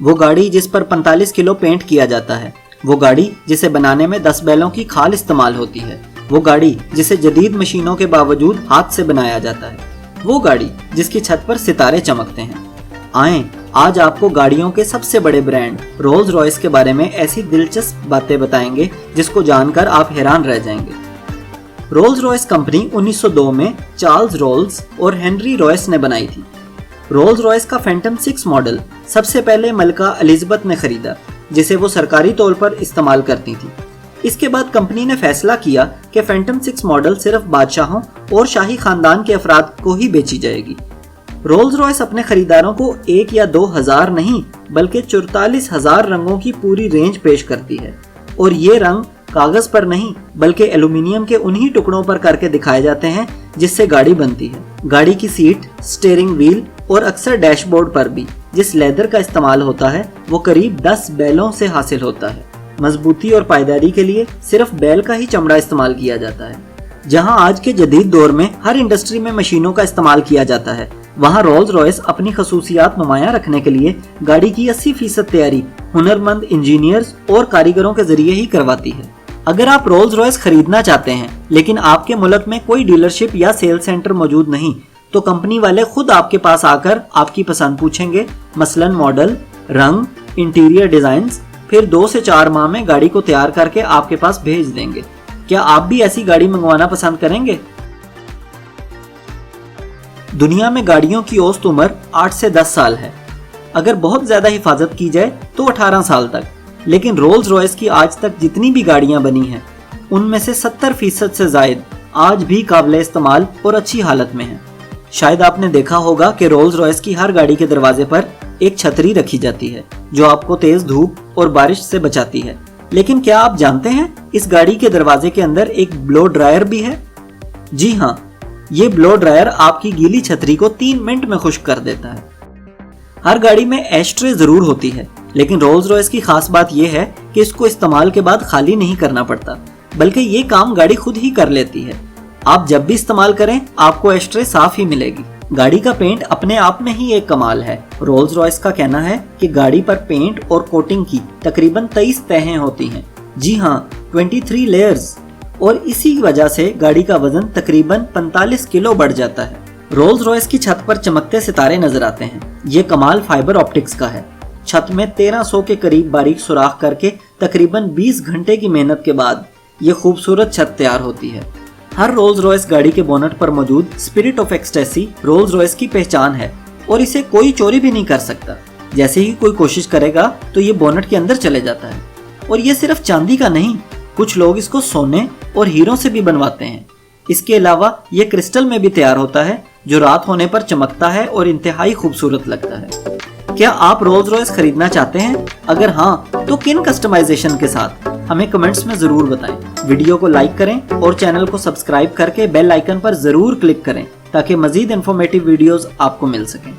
वो गाड़ी जिस पर 45 किलो पेंट किया जाता है, वो गाड़ी जिसे बनाने में 10 बैलों की खाल इस्तेमाल होती है, वो गाड़ी जिसे जदीद मशीनों के बावजूद हाथ से बनाया जाता है, वो गाड़ी जिसकी छत पर सितारे चमकते हैं। आएं, आज आपको गाड़ियों के सबसे बड़े ब्रांड रोल्स रॉयस के बारे में ऐसी दिलचस्प बातें बताएंगे जिसको जानकर आप हैरान रह जाएंगे। रोल्स रॉयस कंपनी 1902 में चार्ल्स रोल्स और हेनरी रॉयस ने बनाई थी। रोल्स रॉयस का फैंटम 6 मॉडल सबसे पहले मलका एलिजाबेथ ने खरीदा, जिसे वो सरकारी तौर पर इस्तेमाल करती थी। इसके बाद कंपनी ने फैसला किया कि फैंटम 6 मॉडल सिर्फ बादशाहों और शाही खानदान के अफराद को ही बेची जाएगी। रोल्स रॉयस अपने खरीदारों को 1 या 2 हजार नहीं बल्कि 44,000 रंगों की पूरी रेंज पेश करती है, और ये रंग कागज पर नहीं बल्कि एल्यूमिनियम के उन्हीं टुकड़ों पर करके दिखाए जाते हैं जिससे गाड़ी बनती है। गाड़ी की सीट, स्टीयरिंग व्हील और अक्सर डैशबोर्ड पर भी जिस लेदर का इस्तेमाल होता है वो करीब 10 बैलों से हासिल होता है। मजबूती और पायदारी के लिए सिर्फ बैल का ही चमड़ा इस्तेमाल किया जाता है। जहां आज के जदीद दौर में हर इंडस्ट्री में मशीनों का इस्तेमाल किया जाता है, वहां रोल्स रॉयस अपनी खसूसियात नुमाया रखने के लिए गाड़ी की 80% तैयारी हुनरमंद इंजीनियर्स और कारीगरों के जरिए ही करवाती है। अगर आप रोल्स रॉयस खरीदना चाहते हैं लेकिन आपके मुल्क में कोई डीलरशिप या सेल सेंटर मौजूद नहीं, तो कंपनी वाले खुद आपके पास आकर आपकी पसंद पूछेंगे, मसलन मॉडल, रंग, इंटीरियर डिजाइन्स, फिर 2 से 4 माह में गाड़ी को तैयार करके आपके पास भेज देंगे। क्या आप भी ऐसी गाड़ी मंगवाना पसंद करेंगे? दुनिया में गाड़ियों की औसत उम्र 8 से 10 साल है। अगर बहुत ज्यादा हिफाजत की जाए तो 18 साल तक। लेकिन रोल्स रॉयस की आज तक जितनी भी गाड़ियां बनी हैं, उनमें से 70% से जायद आज भी काबिल इस्तेमाल और अच्छी हालत में हैं। शायद आपने देखा होगा कि रोल्स रॉयस की हर गाड़ी के दरवाजे पर एक छतरी रखी जाती है जो आपको तेज धूप और बारिश से बचाती है। लेकिन क्या आप जानते हैं इस गाड़ी के दरवाजे के अंदर एक ब्लो ड्रायर भी है? जी हाँ, ये ब्लो ड्रायर आपकी गीली छतरी को 3 मिनट में खुश्क कर देता है। हर गाड़ी में एशट्रे जरूर होती है, लेकिन रोल्स रॉयस की खास बात यह है कि इसको इस्तेमाल के बाद खाली नहीं करना पड़ता, बल्कि ये काम गाड़ी खुद ही कर लेती है। आप जब भी इस्तेमाल करें आपको एशट्रे साफ ही मिलेगी। गाड़ी का पेंट अपने आप में ही एक कमाल है। रोल्स रॉयस का कहना है कि गाड़ी पर पेंट और कोटिंग की तकरीबन 23 तहें होती हैं। जी हाँ, 23 लेयर्स, और इसी वजह से गाड़ी का वजन तकरीबन 45 किलो बढ़ जाता है। रोल्स रॉयस की छत पर चमकते सितारे नजर आते हैं। ये कमाल फाइबर ऑप्टिक्स का है। छत में 1300 के करीब बारीक सुराख करके तकरीबन 20 घंटे की मेहनत के बाद ये खूबसूरत छत तैयार होती है। हर रोल्स रॉयस गाड़ी के बोनट पर मौजूद spirit of ecstasy Rolls Royce की पहचान है, और इसे कोई चोरी भी नहीं कर सकता। जैसे ही कोई कोशिश करेगा तो ये बोनट के अंदर चले जाता है। और ये सिर्फ चांदी का नहीं, कुछ लोग इसको सोने और हीरों से भी बनवाते हैं। इसके अलावा ये क्रिस्टल में भी तैयार होता है जो रात होने पर चमकता है और इंतहाई खूबसूरत लगता है। क्या आप रोल्स रॉयस खरीदना चाहते हैं? अगर हाँ, तो किन कस्टमाइजेशन के साथ? हमें कमेंट्स में जरूर बताएं। वीडियो को लाइक करें और चैनल को सब्सक्राइब करके बेल आइकन पर जरूर क्लिक करें ताकि मजीद इंफॉर्मेटिव वीडियोस आपको मिल सकें।